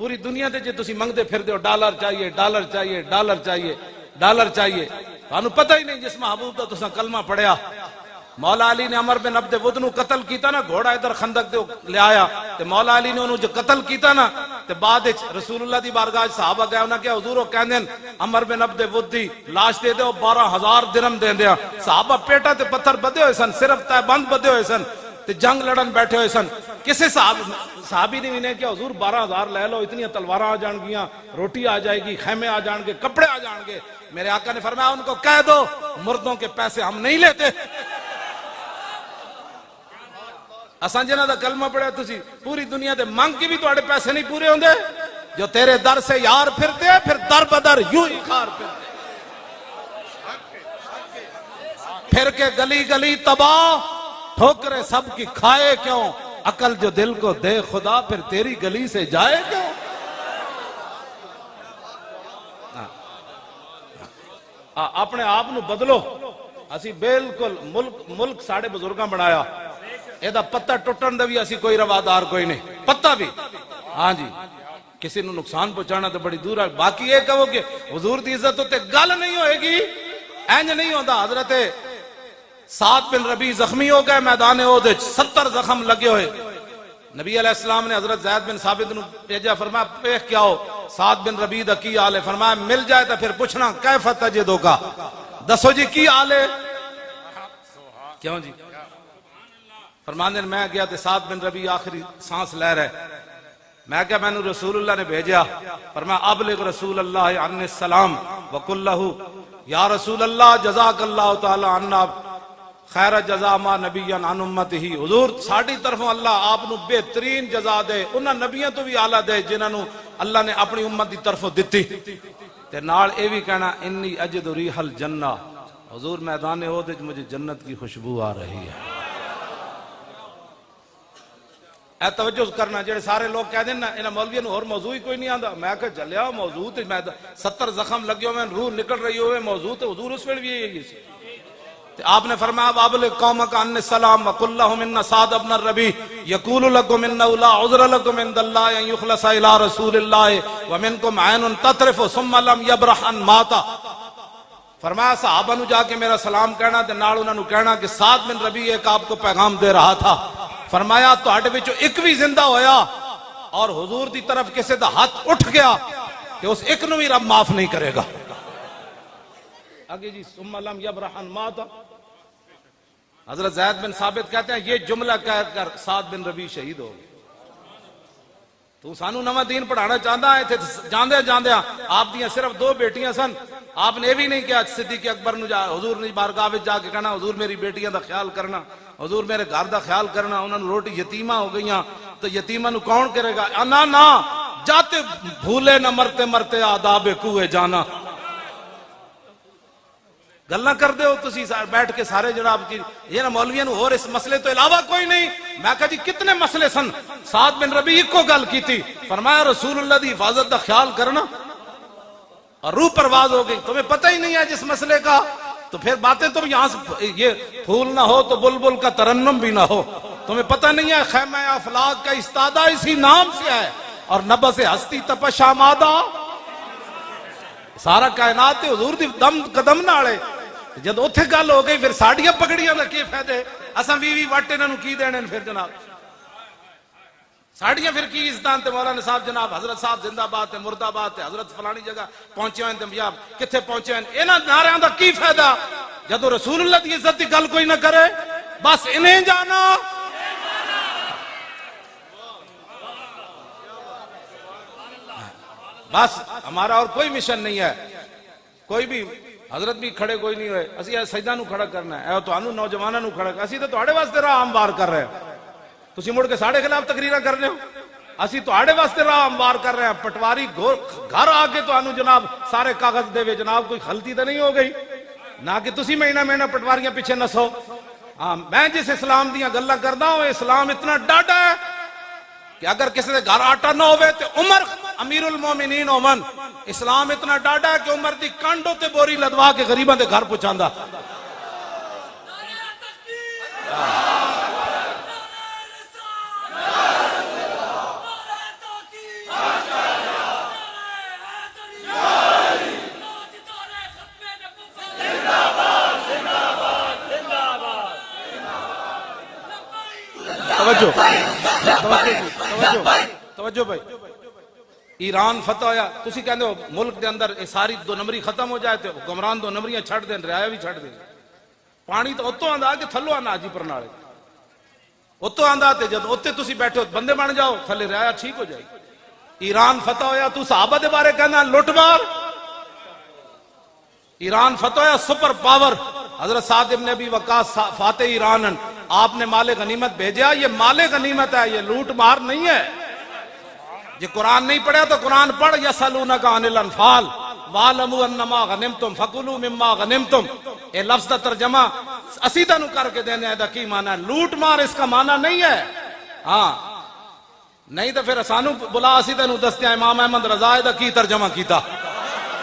پوری دنیا دے جے تسی منگدے پھر دیو ڈالر چاہیے ڈالر چاہیے ڈالر چاہیے ڈالر چاہیے، تانوں پتہ ہی نہیں جس محبوب دا تساں کلمہ پڑھیا۔ مولا علی نے عمر بن عبد ود نو قتل کیتا نا، گھوڑا ادھر خندق دے لے آیا تے مولا علی نے انہوں جو قتل کیتا نا تے بعد وچ رسول اللہ دی بارگاہ صحابہ گئے انہاں کہ حضور او کہندے عمر بن عبد ود دی لاش دے دیو 12,000 درہم دیندے۔ صحابہ پیٹا تے پتھر بدے ہوئے سن، صرف تے بند بدے ہوئے سن تے جنگ لڑن بیٹھے ہوئے سن۔ کسے صحابی نے انہیں کہ حضور 12,000 لے لو، اتنی تلواراں آ جان گیاں، روٹی آ جائے گی، خیمے آ جان گے، کپڑے آ جان گے۔ میرے آقا نے فرمایا ان کو کہہ دو مردوں کے پیسے ہم نہیں لیتے۔ اساں جنہاں دا کلمہ پڑھیا تسی پوری دنیا دے منگ کے بھی تواڈے پیسے نہیں پورے ہوندے، جو تیرے در سے یار پھرتے پھر در بدر یوں ہی خار پھرتے، پھر کے گلی گلی تباہ، ٹھوکرے سب کی کھائے کیوں، عقل جو دل کو دے خدا پھر تیری گلی سے جائے کیوں۔ اپنے آپ نو بدلو، اسی بالکل ملک ساڑے بزرگاں بنایا، ایدہ پتہ ٹوٹن دے بھی اسی کوئی روادار کوئی نہیں، پتہ بھی ہاں جی کسی نو نقصان پہنچانا تو بڑی دور ہے۔ باقی یہ کہو کہ حضور دی عزت ہوتے گل نہیں ہوئے گی، اینج نہیں ہوتا۔ حضرت سعد بن ربی زخمی ہو گئے میدان احد، 70 زخم لگے ہوئے، نبی علیہ السلام نے حضرت زید بن ثابت نو بھیجا، فرمایا پیخ کیا ہو سعد بن ربی دا کی حال ہے؟ فرمایا مل جائے تو پھر پوچھنا کیف تجدو کا، دسو جی کی حال ہے؟ کیوں جی؟ فرمانے میں گیا تے سعد بن ربی آخری سانس لے رہے، میں کہا میں نے رسول اللہ نے بھیجا، فرمایا ابلغ رسول اللہ عنہ السلام وقل لہو یا رسول اللہ جزاک اللہ تعالی عنہ خیر جزا ما نبی عن امت ہی، حضور ساڑھی طرفوں اللہ آپ نو بہترین جزا دے، انہاں نبیوں تو بھی آلہ دے جنہاں نو اللہ نے اپنی امت دی طرفوں دیتی۔ تے نال اے بھی کہنا انی اجد ریح الجنہ، حضور میدان احد وچ مجھے جنت کی خوشبو آ رہی ہے۔ اے توجہ کرنا، جڑے سارے لوگ کہہ دیں نا انہاں مولویوں اور موضوع ہی کوئی نہیں آندا، میں کہا چلیا موضوع تے 70 زخم لگے ہوئے روح نکل رہی ہوئے موضوع تے حضور اس ویل بھی یہی سی۔ آپ نے فرمایا وابلغ قومک عنی السلام وقل لہم ان سعد بن الربیع یقول لکم انہ لا عذر لکم عند اللہ ان یخلص الی رسول اللہ ومنکم عین تطرف ثم لم یبرح ان ماتا۔ فرمایا صحابہ نو جا کے میرا سلام کہنا تے نال انہاں نو کہنا کہ سعد بن ربیع ایک آپ کو پیغام دے رہا تھا، فرمایا تواڈے وچوں ایک بھی زندہ ہویا اور حضور دی طرف کسی دا ہاتھ اٹھ گیا کہ اس ایک نو بھی رب معاف نہیں کرے گا۔ آگے جی ثم لم یبرح ان ماتا، حضرت زید بن ثابت کہتے ہیں یہ جملہ کہہ کر سعد بن ربیع شہید ہو گئے۔ تو سانو نواں دین پڑھانا چاہتا ہے، جاندے جاندے آپ دیاں صرف 2 بیٹیاں سن، آپ نے بھی نہیں کہا صدیق اکبر نو جا حضور نے بارگاہ وچ جا کے کہنا حضور میری بیٹیاں دا خیال کرنا، حضور میرے گھر دا خیال کرنا، انہاں نو روٹی یتیمہ ہو گئیاں تو یتیمہ نو کون کرے گا؟ انا نا جاتے بھولے نہ مرتے مرتے آداب کوئے جانا۔ گلہ کر دے ہو تسی بیٹھ کے سارے جناب کی یہ نا مولویوں اور اس مسئلے تو علاوہ کوئی نہیں۔ میں کہا جی کتنے مسئلے سن، سعد بن ربیع کو گل کی تھی، فرمایا رسول اللہ دی حفاظت دا خیال کرنا، اور روح پرواز ہو گئی۔ تمہیں پتہ ہی نہیں ہے جس مسئلے کا، تو پھر باتیں تم یہاں سے یہ پھول نہ ہو تو بلبل کا ترنم بھی نہ ہو۔ تمہیں پتہ نہیں ہے خیمہ افلاک کا استادہ اسی نام سے ہے، اور نبض ہستی تپش آمادہ سارا کائنات حضور دی دم قدم نالے۔ جد اتھے گل ہو گئی پھر ساڑیاں پکڑیاں دا کی فائدے، اساں بھی واٹے انہاں نو کی دینے پھر جناب ساڑیاں پھر کی عزتاں تے مولانا صاحب جناب حضرت صاحب زندہ باد تے مردہ باد تے حضرت فلانی جگہ پہنچے ہوئے تے کتھے پہنچے ہوئے، انہاں نعریاں دا کی فائدہ جدو رسول اللہ دی عزت دی گل کوئی نہ کرے، بس انہیں جانا۔ بس ہمارا اور کوئی مشن نہیں ہے، کوئی بھی حضرت بھی کھڑے کوئی نہیں ہوئے، اسی سجدہ نو کھڑا کرنا ہے، تو انو نوجوانہ نو کھڑا کرنا، اسی تو تواڈے واسطے راہ ہموار کر رہے ہیں، تسی مڑ کے ساڑے خلاف تقریرہ کر رہے ہو، اسی تواڈے واسطے راہ ہموار کر رہے ہیں۔ پٹواری گھر آگے تو انو جناب سارے کاغذ دے وے جناب کوئی غلطی تو نہیں ہو گئی، نہ کہ تسی مہینہ مہینہ پٹواریاں پیچھے نسو۔ میں جس اسلام دیاں گلاں کردا ہوں، اسلام اتنا ڈاڈا ہے کہ اگر کسی دے گھر آٹا نہ ہوئے تو عمر امیر المومنین عمر، اسلام اتنا ڈاڈا ہے کہ عمر دی کانڈوں تے بوری لدوا کے غریباں دے گھر پہنچاندا۔ توجہ بھائی، ایران فتح ہویا، تسی کہندے ہو ملک دے اندر یہ ساری دو نمبری ختم ہو جائے تو حکمران دو نمبریاں چھڑ دیں، رعایا بھی چھڑ دیں، پانی تو اتوں آندا کہ تھلو آنا جی پرنالے اتوں آندا تے جد اتنے تسی بیٹھے ہو بندے بن جاؤ تھلے رعایا ٹھیک ہو جائے. ایران فتح ہویا تو صحابہ دے بارے کہنا لٹ مار. ایران فتح ہویا سپر پاور، حضرت سعد ابن ابی وقاص فاتح ایران، آپ نے مال غنیمت بھیجا، یہ مال غنیمت ہے، یہ لوٹ مار نہیں ہے. یہ قرآن نہیں پڑھا تو قرآن پڑھ. یسألونک عن الانفال وَاعْلَمُوا أَنَّمَا غَنِمْتُمْ فَكُلُوا مِمَّا غَنِمْتُمْ. اے لفظ دا ترجمہ اسیدہ نو کر کے دینے دا کی معنی ہے؟ لوٹ مار اس کا معنی نہیں ہے. ہاں نہیں تو پھر اسانو بلا اسیدہ نو دستیا امام احمد رضا دا کی ترجمہ کیتا،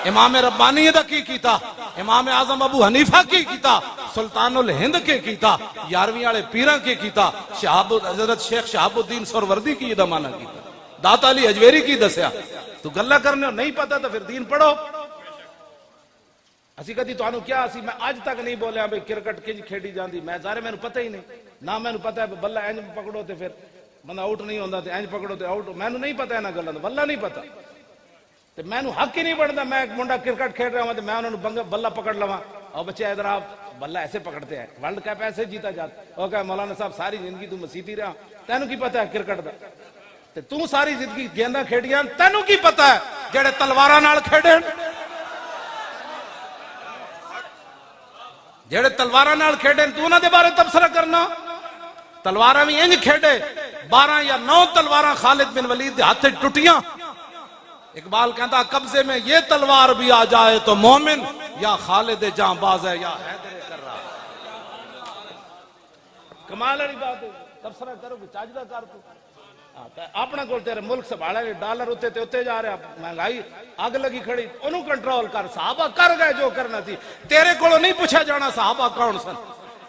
امام ربانی دا کی کیتا، امام اعظم ابو حنیفہ کی کیتا، سلطان الہند کے کیتا، یارویں والے پیران کے کیتا، حضرت شیخ شہاب الدین سروردی کی دا معنی کیتا، داتا علی حجویری کی دسیا. تو گلہ کرنے ہو نہیں پتا تو پھر دین پڑھو. اسی کہتی تو آنو کیا اسی میں آج تک نہیں بولیا بھئی کرکٹ کنج کھیڑی جاندی، میں ظاہر میں نے پتہ ہی نہیں، نہ میں نے پتہ ہے بلہ اینج پکڑو تے پھر بندہ آؤٹ نہیں ہوندہ تے اینج پکڑو تے آؤٹ، میں نے نہیں پتہ ہے نا گلہ تو واللہ نہیں پتہ. تے میں نے حق ہی نہیں بڑھتا، میں ایک منڈا کرکٹ کھیڑ رہا ہوں تے میں انہوں نے بلہ پکڑ لواں. اور بچے ادھر آپ بلہ ایسے پکڑتے ہیں، ورلڈ کپ ایسے جیتا جاتا. وہ کہا مولانا صاحب ساری زندگی تو مسیتی رہا، تینوں کی پتہ ہے کرکٹ دا؟ تے تو ساری زندگی گیندہ کھیڑیاں، تینوں کی پتہ ہے جڑے تلوارہ نال کھیڑے، جڑے تلوارہ نال کھیڑے تو انہاں دے بارے تبصرہ کرنا. تلوارہ بھی انج کھیڑے 12 یا 9 تلوارہ خالد بن ولید دے ہاتھ ٹوٹیاں. اقبال کہتا قبضے میں یہ تلوار بھی آ جائے تو مومن یا خالد جاں باز ہے یا حیدر کر رہا. کمال والی بات ہے. تبصرہ کرو کہ چاجدہ کر کو اپنا کول تیرے ملک سنبھالا ڈالر اتے تے اتے جا رہا، مہنگائی اگ لگی کھڑی، انہوں کنٹرول کر. صحابہ کر گئے جو کرنا تھی، تیرے کولو نہیں پوچھا جانا صحابہ کون سن.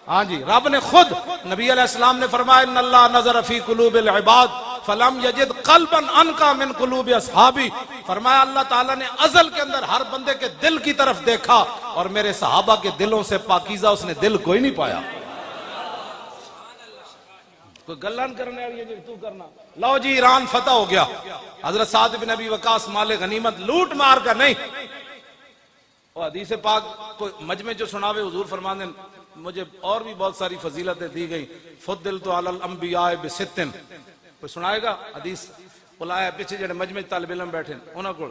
ہاں جی رب نے خود نبی علیہ السلام نے فرمایا ان اللہ نظر فی قلوب العباد فلم یجد قلبا انقا من قلوب اصحابی. فرمایا اللہ تعالیٰ نے ازل کے اندر ہر بندے کے دل کی طرف دیکھا اور میرے صحابہ کے دلوں سے پاکیزہ اس نے دل کوئی نہیں پایا. کوئی گلان کرنے والی ہے تو کرنا. لو جی ایران فتح ہو گیا، حضرت سعد بن ابی وقاص مال غنیمت لوٹ مار کا نہیں. اور حدیث پاک کوئی مجمع جو سناوے حضور فرمانے مجھے اور بھی بہت ساری فضیلتیں دی گئی. فضلت علی الانبیاء بستن، کوئی سنائے گا حدیث؟ بلایا پیچھے جڑے مجمع طالب علم بیٹھے انہاں کو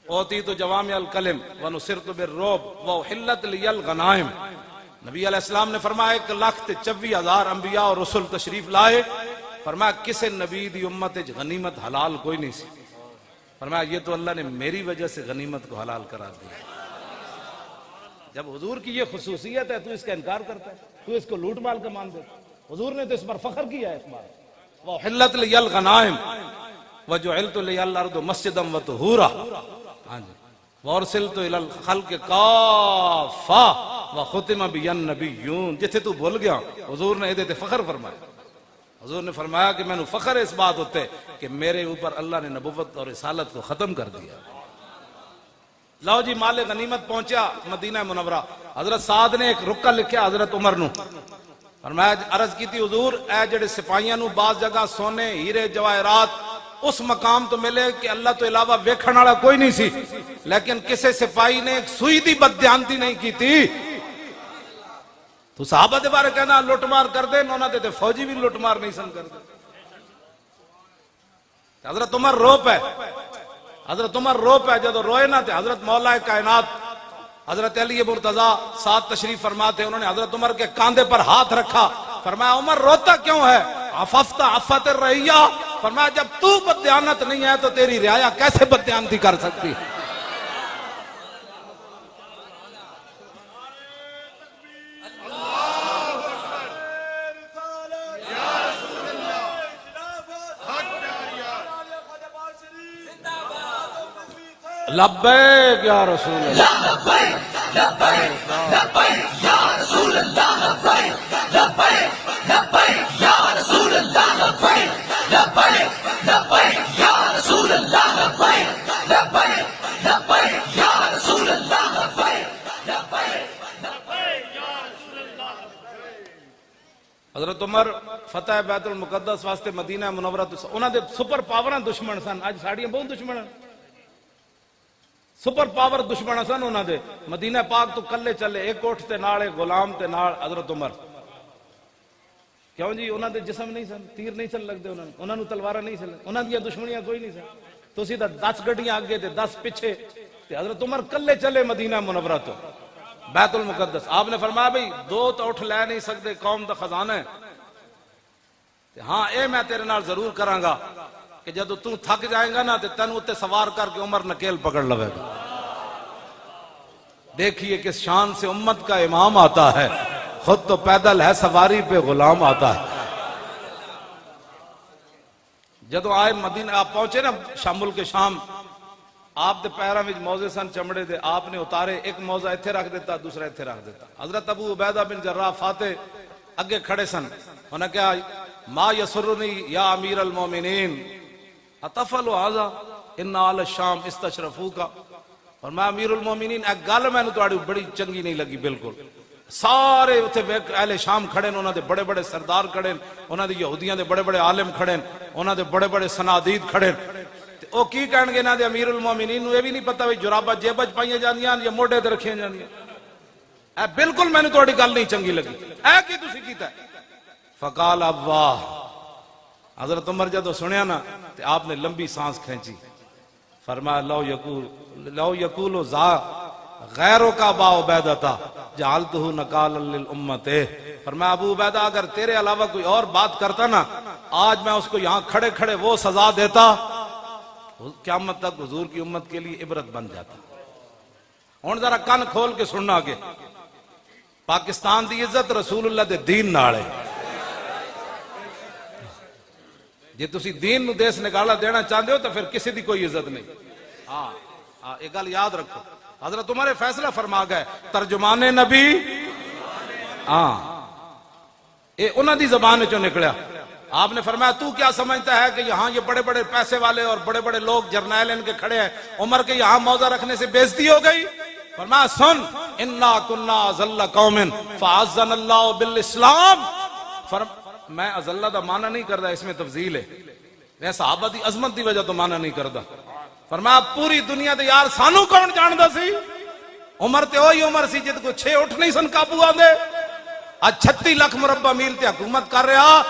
اوتیت جوامع الکلم ونصرت بالرعب واحلت لی الغنائم. نبی علیہ السلام نے فرمایا 1,24,000 انبیاء اور رسول تشریف لائے. فرمایا کسے نبی دی امت غنیمت حلال کوئی نہیں سی. فرمایا یہ تو اللہ نے میری وجہ سے غنیمت کو حلال قرار دیا. جب حضور کی یہ خصوصیت ہے تو اس کا انکار کرتا ہے، تو اس کو لوٹ مال کا مان دیتا. حضور نے تو اس پر فخر کیا ہے. اس بار وَحِلَّتْ لِيَ الْغَنَائِمْ وَجُعِلْتُ لِيَ الْأَرْضُ مَسْجِدًا وَطُهُورًا. ہاں جی وَأُرْسِلْتُ إِلَى الْخَلْقِ كَافَّةً وَخُتِمَ بِيَ النَّبِيُّونَ. جتھے تو بھول گیا حضور نے ادھے تے فخر فرمایا. حضور نے فرمایا کہ میں نے فخر اس بات ہوتے کہ میرے اوپر اللہ نے نبوت اور رسالت کو ختم کر دیا. لو جی مال غنیمت پہنچا مدینہ منورہ. حضرت سعد نے ایک رکا لکھیا حضرت عمر نو. فرمایا عرض کی تھی حضور اے جڑے سپاہیاں نو بعض جگہ سونے ہیرے جواہرات اس مقام تو ملے کہ اللہ تو علاوہ ویکھن والا کوئی نہیں سی، لیکن کسے سپاہی نے ایک سوئی دی بددیانتی نہیں کی تھی. تو صحابہ دے بارے کہنا لوٹ مار کر دے، انہوں نے فوجی بھی لوٹ مار نہیں سن کر دے. حضرت عمر روپ ہے، حضرت عمر روپ ہے جدو روئے نہ تھے. حضرت مولا کائنات حضرت علی مرتضیٰ ساتھ تشریف فرماتے، انہوں نے حضرت عمر کے کاندھے پر ہاتھ رکھا. فرمایا عمر روتا کیوں ہے؟ عففت عفت الرعیہ. فرمایا جب تو بددیانت نہیں ہے تو تیری رعایا کیسے بددیانتی کر سکتی؟ لبیک یا رسول اللہ، لبیک لبیک لبیک یا رسول اللہ، لبیک لبیک لبیک یا رسول اللہ، لبیک لبیک لبیک یا رسول اللہ، لبیک لبیک لبیک یا رسول اللہ، لبیک لبیک لبیک یا رسول اللہ. حضرت عمر فتح بیت المقدس واسطے مدینہ منورہ تو انہاں دے سپر پاوراں دشمن سن، اج ساڈیاں بہت دشمن ہیں، سپر پاور دشمن سن انہاں دے، مدینہ پاک تو کلے چلے، ایک اٹھ تے نال ایک غلام تے نال حضرت عمر، کیوں جی انہاں دے جسم نہیں سن، تیر نہیں چل لگدے انہاں نوں تلواراں نہیں چل، انہاں دیاں دشمنیاں کوئی نہیں سن، تسی تے 10 گڈیاں اگے تے 10 پیچھے، تے حضرت عمر کلے چلے مدینہ منورہ تو بیت المقدس، آپ نے فرمایا بھئی دو تو اٹھ لے نہیں سکتے، قوم دا خزانہ ہے، ہاں اے میں تیرے نال ضرور کراں گا کہ جدو تو تھک جائے گا نا تے تینوں تے سوار کر کے عمر نکیل پکڑ لوے گا۔ دیکھیے کس شان سے امت کا امام آتا ہے، خود تو پیدل ہے سواری پہ غلام آتا ہے۔ جدو آئے مدینہ آپ پہنچے نا شامل کے شام، آپ دے پیراں وچ موزے سن چمڑے دے، آپ نے اتارے، ایک موزہ ایتھے رکھ دیتا دوسرا ایتھے رکھ دیتا۔ حضرت ابو عبیدہ بن جراح فاتح اگے کھڑے سن، انہوں نے کہا ما یسرنی یا امیر المومنین اتفعل ھذا ان آل الشام استشرفوک، اور میں امیر المومنین ایک گل میں تہاڈی بڑی چنگی نہیں لگی بالکل، سارے اتنے اہل شام کھڑے انہوں دے بڑے بڑے سردار کھڑے، انہوں دے یہودیاں دے بڑے بڑے عالم کھڑے، انہوں دے بڑے بڑے سنادید کھڑے، او کی کہن گے انہاں دے امیر المومنین نوں یہ بھی نہیں پتہ وی جراباں جیب وچ پائیاں جاندیاں یا موڈے تے رکھیاں جاندیاں، اے بالکل میں تہاڈی گل نہیں چنگی لگی، اے کی تسی کیتا ہے؟ فقال ابا، حضرت عمر جدو سنیا نا تے آپ نے لمبی سانس کھینچی، فرمایا لو یقول ذا غیروں کا با عبیدہ جعلتہ نکالا للامت، فرمایا ابو عبیدہ اگر تیرے علاوہ کوئی اور بات کرتا نا آج میں اس کو یہاں کھڑے کھڑے وہ سزا دیتا، قیامت تک حضور کی امت کے لیے عبرت بن جاتا۔ ہن ذرا کان کھول کے سننا آگے، پاکستان دی عزت رسول اللہ دے دین نال ہے، جے تسی دین نو دیس نکالا دینا چاہتے ہو تو پھر کسی دی کوئی عزت نہیں۔ ہاں ایک گل یاد رکھو، حضرت عمر فیصلہ فرما گئے ترجمان نبی، ہاں اے انہاں دی زبان چوں نکلیا، آپ نے فرمایا تو کیا سمجھتا ہے کہ یہاں یہ بڑے بڑے پیسے والے اور بڑے بڑے لوگ جرنیل ان کے کھڑے ہیں، عمر کے یہاں موضع رکھنے سے بےزتی ہو گئی؟ فرمایا سن انا کنا ذل قوم فعزنا اللہ بالاسلام، میں ازلہ دا معنی نہیں کردا، اس میں تفضیل ہے، میں صحابہ دی عظمت دی وجہ تو معنی نہیں کردا، فرمایا پوری دنیا دے یار سانو کون جاندا سی؟ عمر تے وہی عمر سی جد کو 6 اٹھ نہیں سن قابو آندے، آج 36 لاکھ مربع میل تے حکومت کر رہا،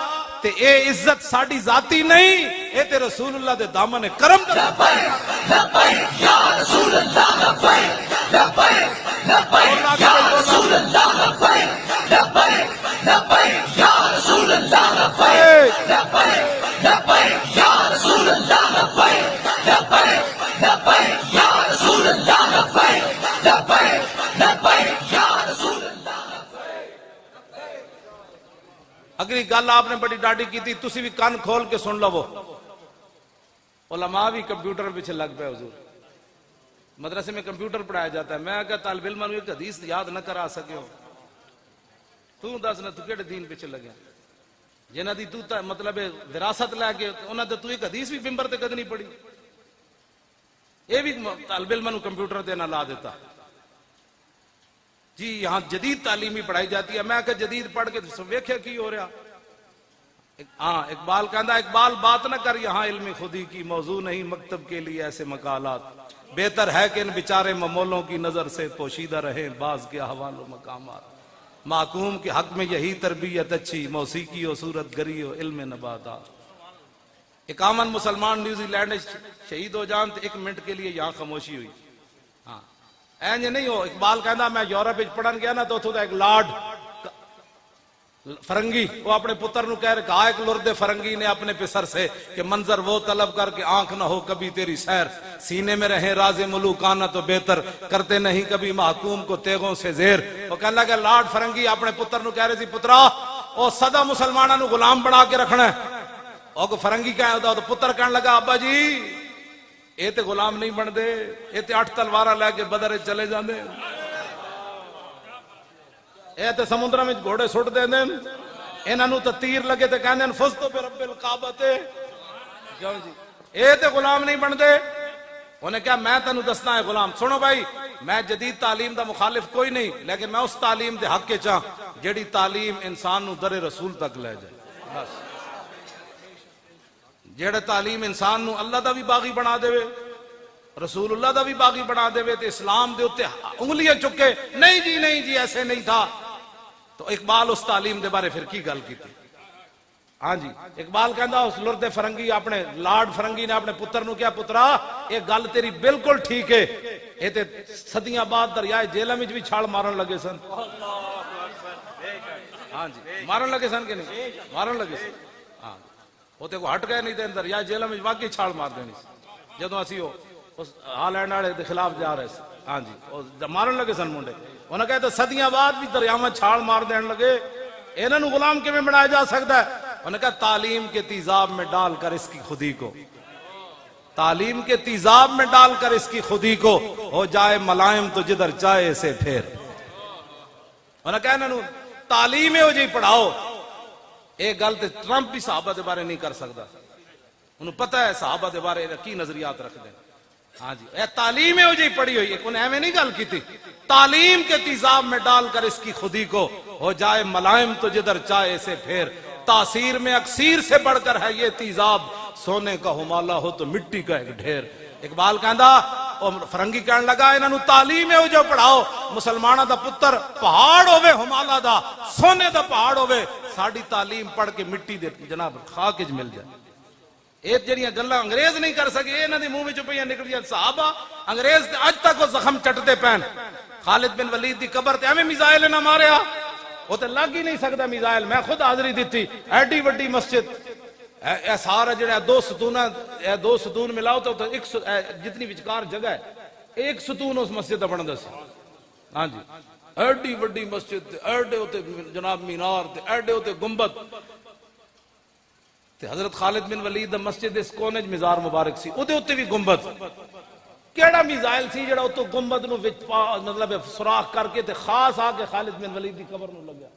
تے اے عزت ساڈی ذاتی نہیں، اے تے رسول اللہ دے دامن کرم دا۔ لبیک لبیک یا رسول اللہ، لبیک لبیک لبیک یا رسول اللہ، لبیک لبیک لبیک یا رسول اللہ، لبیک لبیک لبیک یا رسول اللہ، لبیک لبیک لبیک یا رسول اللہ، لبیک لبیک لبیک یا رسول اللہ۔ اگلی گل آپ نے بڑی ڈاڈی کی تھی، تسی بھی کان کھول کے سن لو، علماء بھی کمپیوٹر پیچھے لگ پہ، حضور مدرسے میں کمپیوٹر پڑھایا جاتا ہے، میں کہا طالب علم نے ایک حدیث یاد نہ کرا سکے ہو، تو دس نہ تو کیڑے دین پیچھے لگے جنہ دی تو مطلب وراثت لے کے انہاں تے تو ایک حدیث بھی ممبر تے کد نہیں پڑھی، یہ بھی طالب علم نو کمپیوٹر تے نہ لا دیتا جی یہاں جدید تعلیمی پڑھائی جاتی ہے، میں کہ جدید پڑھ کے ویکھے کی ہو رہا، ہاں اقبال کہندا اقبال بات نہ کر یہاں علم خودی کی، موضوع نہیں مکتب کے لیے ایسے مقالات، بہتر ہے کہ ان بیچارے ممولوں کی نظر سے پوشیدہ رہیں بعض کے احوال و مقامات، محکوم کے حق میں یہی تربیت اچھی، موسیقی و صورت گری و علم نباتات۔ 51 مسلمان نیوزی لینڈ شہید ہو جان تو 1 منٹ کے لیے یہاں خاموشی ہوئی، ہاں اینج نہیں ہو، اقبال کہنا میں یورپ پڑھن گیا نا تو اتھوں دا ایک لارڈ فرنگی وہ اپنے پتر نو کہہ رہے کہا ایک لرد فرنگی نے اپنے پسر سے کہ منظر وہ طلب کر کے آنکھ نہ ہو کبھی تیری سیر، سینے میں رہیں راز ملوکانہ تو بہتر، کرتے نہیں کبھی محکوم کو تیغوں سے زیر۔ وہ کہنے لگا لارڈ فرنگی اپنے پتر نو کہہ رہے سی پترا او سدا مسلمانہ نو غلام بنا کے رکھنا ہے، اور فرنگی کہہ رہا تو پتر کہنے لگا ابا جی اے تے غلام نہیں بن دے، اے تے 8 تلوارہ لے کے بدر چلے جاندے، اے تے سمندر میں گھوڑے سٹ دے دیں، انہاں نو تے تیر لگے تے کہندے ہیں فزتو برب الکعبہ تے، اے تے غلام نہیں بن دے۔ انہیں کہا میں تنو دسنا ہے غلام، سنو بھائی میں جدید تعلیم دا مخالف کوئی نہیں، لیکن میں اس تعلیم دے حق کے چاہ جیڑی تعلیم انسان نو در رسول تک لے جائے۔ بس جیڑے تعلیم انسان نو اللہ دا بھی باغی بنا دے رسول اللہ دا بھی باغی بنا دے تے اسلام دے اتے انگلیاں چکے نہیں جی ایسے نہیں تھا، تو اقبال اس تعلیم دے بارے پھر کی گل کی تھی؟ ہاں جی اقبال کہندا اس لرد فرنگی اپنے لارڈ فرنگی نے اپنے پتر نو کیا پترا یہ گل تیری بالکل ٹھیک ہے، یہ تے صدیاں بعد دریائے جہلم وچ بھی چھال مارن لگے سن۔ ہاں جی مارن لگے سن کہ نہیں مارن لگے سن، ہاں وہ تے کو ہٹ گئے نہیں تے دریائے جہلم وچ واقعی چھال مار دینی سی جدوں اسی اس ہالینڈ والے دے خلاف جا رہے سی۔ ہاں جی مارن لگے سن منڈے، انہاں کہتے صدیاں بعد بھی دریاواں چھال مار دین لگے، انہاں نو غلام کیویں بنایا جا سکتا ہے؟ انہوں نے کہا تعلیم کے تیزاب میں ڈال کر اس کی خودی کو، تعلیم کے تیزاب میں ڈال کر اس کی خودی کو ہو جائے ملائم تو جدھر چاہے اسے پھیر۔ انہوں نے کہا انہوں تعلیم ہو جی پڑھاؤ، ایک گل تے ٹرمپ بھی صحابہ دے بارے نہیں کر سکتا، انہوں پتہ ہے صحابہ دے بارے کی نظریات رکھ دیں۔ ہاں جی اے تعلیم ہو جی پڑھی ہوئی، انہیں ایویں نہیں گل کی تھی، تعلیم کے تیزاب میں ڈال کر اس کی خودی کو ہو جائے ملائم تو جدھر چاہے اسے پھیر، تاثیر میں اکسیر سے بڑھ کر ہے یہ تیزاب، سونے کا ہمالہ ہو تو مٹی کا ایک ڈھیر۔ اقبال کہندا فرنگی کہنے لگا انہاں نو تعلیم ہو جو پڑھاؤ، مسلمانہ دا پتر پہاڑ ہوئے ہمالہ دا، سونے دا پہاڑ ہوئے، ساڑی تعلیم پڑھ کے مٹی دے جناب خاک اچ مل جائے۔ ایک جڑیاں گلاں انگریز نہیں کر سکے انہاں دی منہ وچوں پئیاں نکلیاں، صحابہ انگریز تے اج تک وہ زخم چٹتے پین۔ خالد بن ولید دی قبر تے ایویں میزائل نہ ماریا، وہ تے لگ ہی نہیں سکتا میزائل، میں خود حاضری دیتی، ایڈی وڈی مسجد، اے سارا جڑا دو ستون ملاؤ تو جتنی وچکار جگہ ہے ایک ستون اس مسجد دا بندا سی۔ ہاں جی ایڈی وڈی مسجد، ایڈے ہوتے جناب مینار تے ایڈے ہوتے گنبد تے حضرت خالد بن ولید دا مسجد اس کونے مزار مبارک سی، او دے اوتے بھی گنبد، کیڑا میزائل سی جڑا اتو گنبد نو مطلب سوراخ کر کے تے خاص آ کے خالد بن ولید دی قبر نو لگیا۔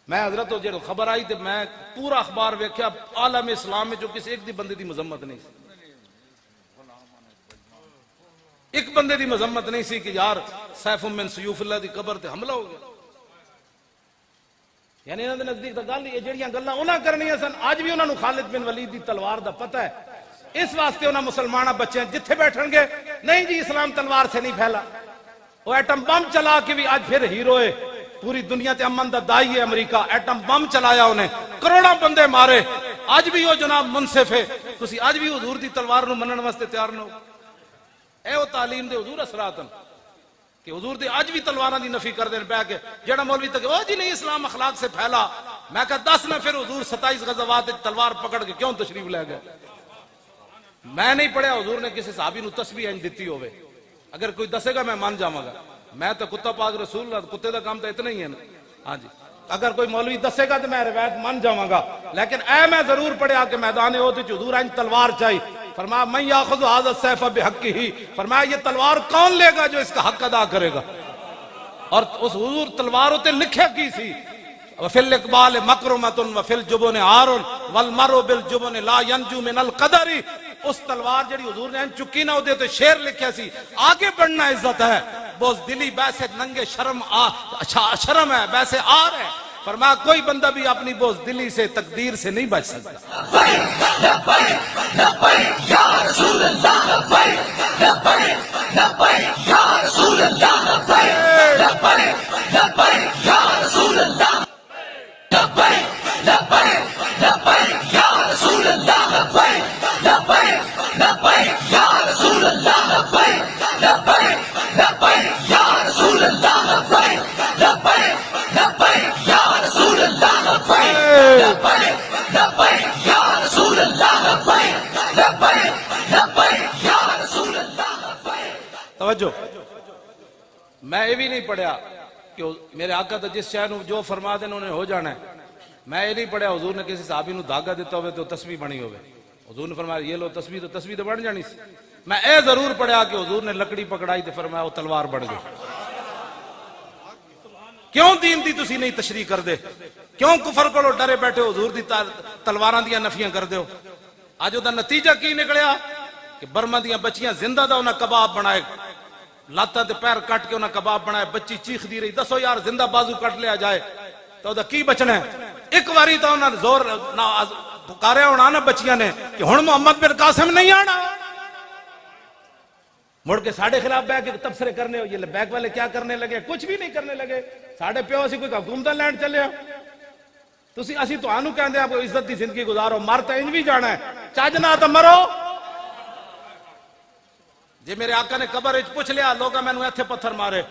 میں حضرت تو جڑا خبر آئی تے میں پورا اخبار ویکھیا، عالم اسلام میں جو کسی ایک دی بندے دی مذمت نہیں سی، ایک بندے دی مذمت نہیں سی کہ یار سیف من سیوف اللہ دی قبر تے حملہ ہو گیا۔ یعنی انہاں دے نزدیک تے گل یہ جڑیاں گلاں انہاں کرنیاں سن، اج بھی انہاں نو خالد بن ولید دی تلوار دا پتہ ہے، اس واسطے انہاں مسلمانہ بچے جتھے بیٹھن گے نہیں جی اسلام تلوار سے نہیں پھیلا۔ وہ ایٹم بم چلا کے بھی آج پھر ہیرو ہے، پوری دنیا تے امن دا دائی ہے امریکہ، ایٹم بم چلایا انہیں، کروڑاں بندے مارے، آج بھی وہ جناب منصف ہے، تسی آج بھی حضور دی تلوار نو منن واسطے تیار نہ ہو۔ اے وہ تعلیم دے حضور اثراتن کہ حضور دے آج بھی تلواراں دی نفی کر دین پہ کہ جڑا مولوی تک وہ جی نہیں اسلام اخلاق سے پھیلا، میں کہا 10 میں پھر حضور 27 غزوات تلوار پکڑ کے کیوں تشریف لے گئے؟ میں نہیں پڑھیا حضور نے کسی صحابی نو تسبیح انج دتی ہوئے، اگر کوئی دسے گا میں مان جاواں گا، میں تو کتا پاک رسول اللہ، کتے دا کام تو اتنا ہی ہے نا۔ ہاں جی اگر کوئی مولوی دسے گا تو میں روایت مان جاواں گا، لیکن اے میں ضرور پڑھیا کہ میدان احد وچ حضور انج تلوار چاہی، فرمایا من یاخذ ھذا السیف بحقہ، فرمایا یہ تلوار کون لے گا جو اس کا حق ادا کرے گا۔ اور اس حضور تلوار تے لکھیا کی سی وفی الاقبال مکرمۃ وفی الجبن عار والمرء بالجبن لا ينجو من القدر، اس تلوار جڑی حضور نے چکی نہ دے تو شعر لکھیا سی آگے بڑھنا عزت ہے، بزدلی بیسے ننگے شرم ہے بیسے آر ہے، فرمایا کوئی بندہ بھی اپنی بزدلی سے تقدیر سے نہیں بچ سکتا۔ لبیک یا رسول اللہ، لبیک یا رسول اللہ، لبیک یا رسول اللہ، لبیک یا رسول اللہ، لبیک یا رسول اللہ، لبیک یا رسول اللہ، لبیک یا رسول اللہ، لبیک یا رسول اللہ، لبیک یا رسول اللہ۔ توجہ، میں یہ بھی نہیں پڑھیا کہ میرے آقا تو جس شے نو جو فرما دیں انہوں نے ہو جانا ہے، میں یہ نہیں پڑھیا حضور نے کسی صحابی نو دھاگا دیتا ہوئے تو تسبیح بنی ہوئے، حضور نے فرمایا یہ لو تسبیح تو بن جانی سی۔ میں اے ضرور پڑھیا کہ حضور نے لکڑی پکڑائی تو فرمایا وہ تلوار بڑھ گئی۔ کیوں دین دی تسی نہیں تشریح کر دے؟ کیوں کفر کو ڈرے بیٹھے حضور دی تلواراں دیاں نفیاں کر دیو؟ آج دا نتیجہ کی نکلیا کہ برما دیاں بچیاں زندہ دا انہاں کباب بنائے، لاتا تے پیر کٹ کے انہاں کباب بنائے، بچی چیخ دی رہی، دسو یار زندہ بازو کٹ لیا جائے تو دا کی بچنا ہے؟ ایک باری تو انہوں نے زور پکاریا ہونا نا بچیاں نے کہ ہن محمد بن قاسم نہیں آنا، مڑ کے ساڑھے خلاف بیک تبصرے کرنے ہو، یہ بیک والے کیا کرنے لگے؟ کچھ بھی نہیں کرنے لگے، ساڑھے پیو اسی کوئی حکومت لینڈ چلے تسی اسی تو آنو کہندے آپ کو عزت دی زندگی گزارو، مر تو انج بھی جانا ہے، چاجنا تو مرو۔ جی میرے آقا نے قبر وچ پوچھ لیا لوگا میں نے ایتھے پتھر مارے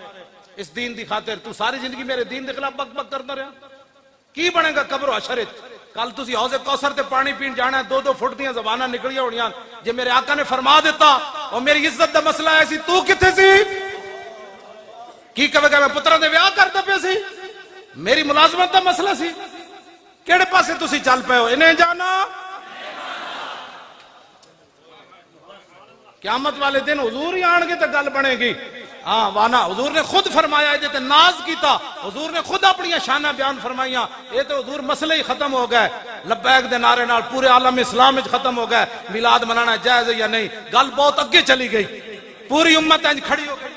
اس دین دی خاطر، تو ساری زندگی میرے دین دے خلاف بک بک کرتا رہا، کی بنے گا قبر و حشر وچ؟ کل تسی حوض کوثر تے پانی پین جانا ہے، 2 فٹ دیاں زباناں نکلیاں ہونیاں، جے میرے آقا نے فرما دیتا اور میری عزت دا مسئلہ ہے سی تو کتھے سی؟ کی کہے گا میں پتراں دے ویاہ کردا پیا سی؟ میری ملازمت دا مسئلہ سی؟ کیڑے پاسے تسی چل پے ہو؟ انہیں جانا قیامت والے دن حضور ہی آن گے تو گل بنے گی۔ ہاں وانا حضور نے خود فرمایا جے تے ناز کیتا، حضور نے خود اپنی شانہ بیان فرمائیاں، یہ تو حضور مسئلے ہی ختم ہو گئے، لبیک دے نعرے نال پورے عالم اسلام وچ ختم ہو گئے، میلاد منانا جائز ہے یا نہیں، گل بہت اگے چلی گئی، پوری امت انج کھڑی ہو گئی۔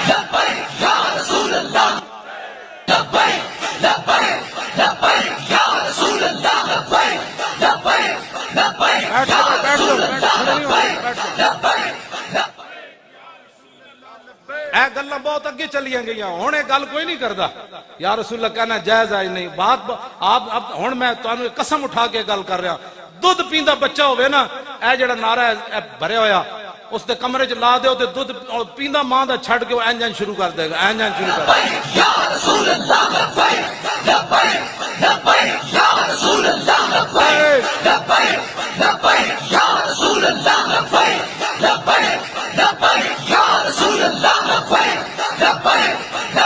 لبیک یا رسول اللہ، لبیک لبیک لبیک یا رسول اللہ، لبیک لبیک لبیک یا رسول اللہ، اے گلاں بہت اگے چلیاں گئیاں، ہن اے گل کوئی نہیں کردا، یا رسول اللہ کہنا جائز ہے نہیں، بات آپ ہن میں تانوں قسم اٹھا کے گل کر رہا، دودھ پیندا بچہ ہوے نا، اے جڑا نعرہ ہے بھریا ہویا اس دے کمرے چ لا دیو تے دودھ پیندا ماں دا چھڈ کے اینجن شروع کر دے گا، اینجن شروع کر دے گا۔ یا رسول اللہ لبیک لبیک لبیک یا رسول اللہ لبیک لبیک لبیک یا رسول اللہ لبیک لبیک لبیک یا رسول اللہ لبیک لبیک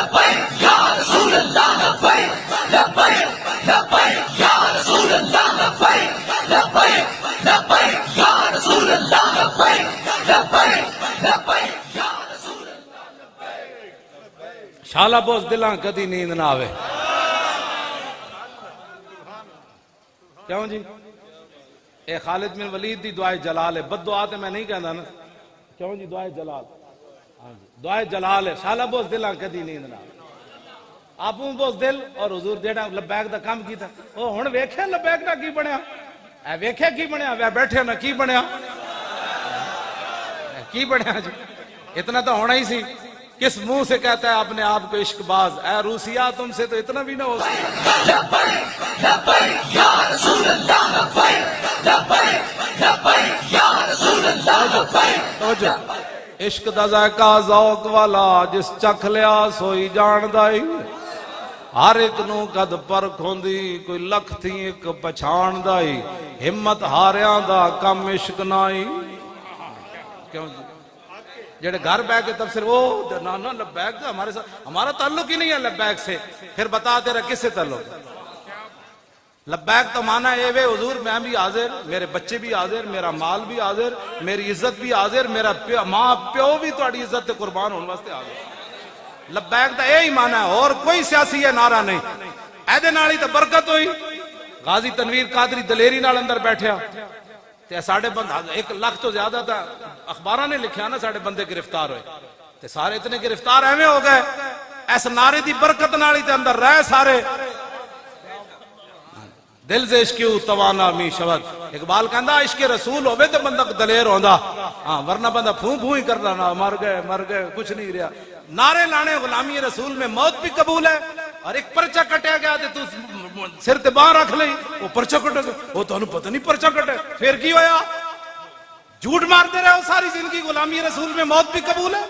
لبیک یا رسول اللہ لبیک لبیک لبیک یا رسول اللہ لبیک لبیک لبیک یا رسول اللہ لبیک لبیک لبیک یا رسول اللہ لبیک۔ شالا بوس دلاں کدی نیند نہ آوے، کیوں جی؟ اے خالد بن ولید دی دعائے جلال ہے، بد دعا تے میں نہیں کہندا نا، کیوں جی؟ دعائے جلال، ہاں جی دعائے جلال ہے، شالا بوس دلاں کدی نیند نہ آوے۔ آپوں بوس دل اور حضور جیڑا لبیک دا کام کیتا، او ہن ویکھیا لبیک دا کی بنیا؟ اے ویکھیا کی بنیا؟ وے بیٹھے نا کی بنیا؟ کی بنیا جی؟ اتنا تو ہونا ہی سی، کس منہ سے کہتا ہے اپنے آپ کو عشق باز؟ اے روسیہ تم سے تو اتنا بھی نہ ہو سکتا۔ لبیک لبیک یا رسول اللہ لبیک لبیک لبیک یا رسول اللہ لبیک۔ توجہ، عشق دا ذائقہ ذوق والا جس چکھ لیا سوئی جاندا ای، ہر ایک نو قد پرکھ ہوندی کوئی لکھ تھی ایک پچھاندا ای، ہمت ہاریاں دا کم عشق نائی۔ کیوں جی؟ جڑے گھر بیٹھ کے تفسیر وہ نا لبیک کا ہمارے ساتھ ہمارا تعلق ہی نہیں ہے لبیک سے، پھر بتا تیرا کس سے تعلق؟ لبیک تو مانا ہے وے حضور میں بھی حاضر، میرے بچے بھی حاضر، میرا مال بھی حاضر، میری عزت بھی حاضر، میرا ماں پیو بھی تہاڈی عزت تے قربان ہونے واسطے حاضر۔ لبیک دا یہی مانا ہے، اور کوئی سیاسی ہے نعرہ نہیں، ایدے نال ہی تے برکت ہوئی۔ غازی تنویر قادری دلیری نال اندر بیٹھیا تے ساڑھے بندہ 1 لاکھ تو زیادہ تھا، اخباراں نے لکھیا نا ساڑھے بندے گرفتار ہوئے تے سارے اتنے گرفتار ایویں ہو گئے، ایس نعرے دی برکت نال ہی تے اندر رہ سارے۔ دل سے عشق توانا می شود، اقبال کہندا عشق رسول ہوے تے بندہ دلیر ہوندا، ہاں ورنہ بندہ پھوں پھوں ہی کردا نا، مر گئے کچھ نہیں رہا۔ نعرے لانے غلامی رسول میں موت بھی قبول ہے، اور ایک پرچہ کٹیا گیا تے تو سر تے باہر رکھ لئی، وہ پرچہ کٹ گیا، وہ تانوں پتہ نہیں پرچہ کٹے، پھر کی ہویا؟ جھوٹ مارتے رہے ہو ساری زندگی، غلامی رسول میں موت بھی قبول ہے۔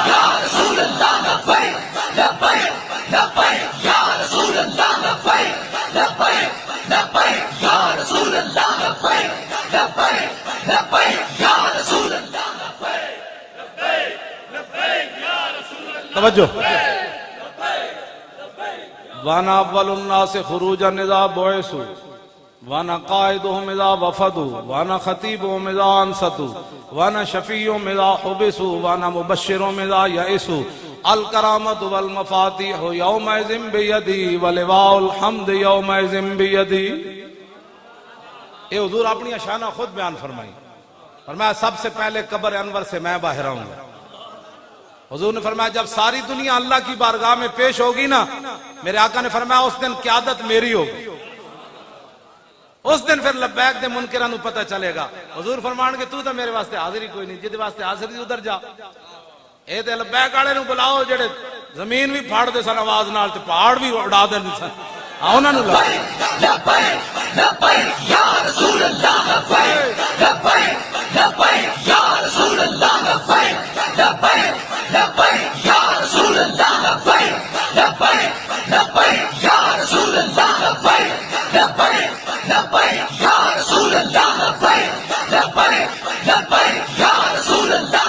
یا رسول اللہ لبیک لبیک لبیک یا رسول اللہ لبیک لبیک لبیک یا رسول اللہ لبیک لبیک لبیک یا رسول اللہ لبیک لبیک یا رسول اللہ۔ توجہ، وانا اول الناس خروجا اذا بعثوا وانا قائدهم اذا وفدوا وانا خطيبهم اذا انصتوا وانا شفيعهم اذا حبسوا وانا مبشرهم اذا يئسوا الکرامت والمفاتیح یومئذ بیدی ولواء الحمد یومئذ بیدی۔ یہ حضور اپنی شانہ خود بیان فرمائی، فرمایا سب سے پہلے قبر انور سے میں باہر آؤں گا، حضور نے فرمایا جب ساری دنیا اللہ کی بارگاہ میں پیش ہوگی نا، میرے آقا نے فرمایا اس دن قیادت میری ہوگی، اس دن پھر لبیک دے منکران نو پتہ چلے گا۔ حضور فرمان کہ تو میرے واسطے حاضر ہی کوئی نہیں، جدے واسطے حاضر ہی ادھر جا، اے تے لبیک والے نو بلاؤ جڑے زمین بھی پھاڑ دے سن آواز نال تے پہاڑ بھی اڑا دے سن، انہاں نو لبیک لبیک لبیک یا رسول اللہ، لبیک لبیک لبیک یا رسول اللہ، لبیک لبیک لبیک یا رسول اللہ، لبیک لبیک لبیک یا رسول اللہ، لبیک لبیک لبیک یا رسول اللہ، لبیک لبیک لبیک یا رسول اللہ۔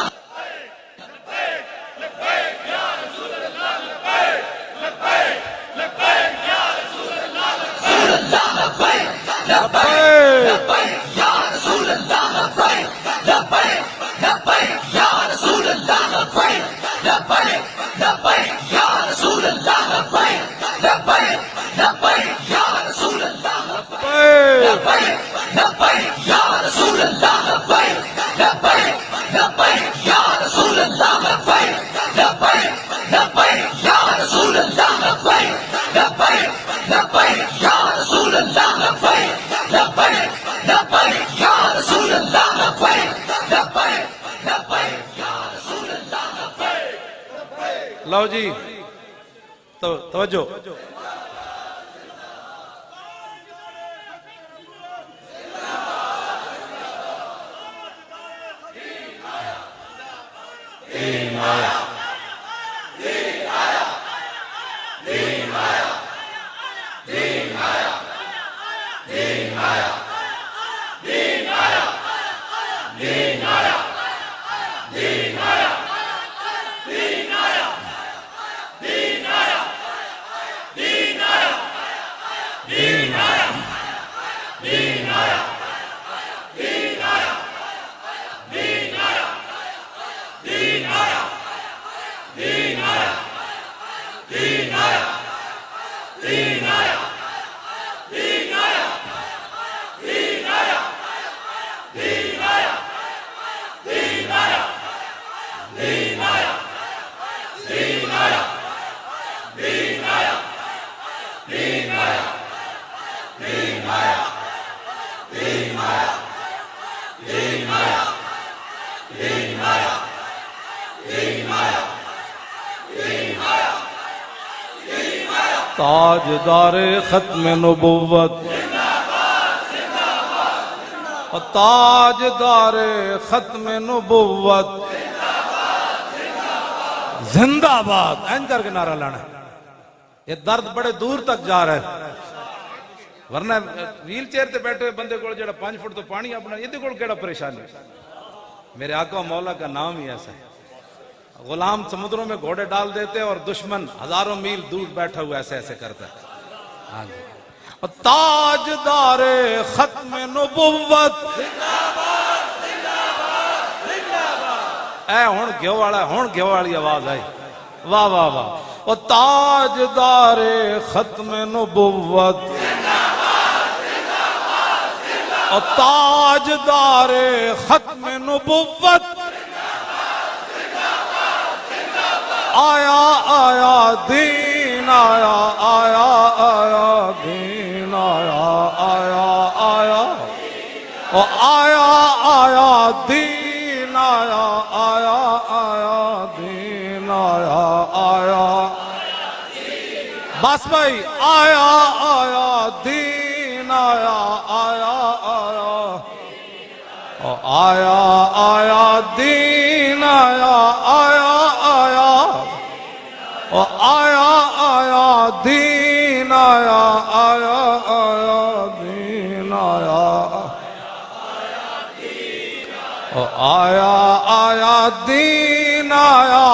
لو جی توجہ، تاجدار ختم نبوت، تاجدار ختم نبوت زندہ باد، این کر کے نعرہ لانا۔ یہ درد بڑے دور تک جا رہا ہے، ورنہ ویل چیئر تے بیٹھے ہوئے بندے کو جڑا 5 فٹ تو پانی اپنا، یہ دیکھو کیڑا پریشانی۔ میرے آقا مولا کا نام ہی ایسا ہے، غلام سمندروں میں گھوڑے ڈال دیتے اور دشمن ہزاروں میل دور بیٹھا ہوا ایسے ایسے کرتا ہے۔ ہاں جی، تاجدار ختم نبوت، اے ہون گھیو والا، ہون گھیو والی آواز آئی، واہ واہ واہ۔ اور تاجدار ختم نبوت، اور تاجدار ختم نبوت، آیا آیا دین آیا، آیا آیا دین آیا، آیا آیا، او آیا آیا دین آیا، آیا آیا دین آیا، آیا بس بھائی، آیا آیا دین آیا، آیا آیا، او آیا آیا دین آیا، آیا آیا، او آیا آیا دین آیا، آیا آیا دین آیا، او آیا آیا دین آیا،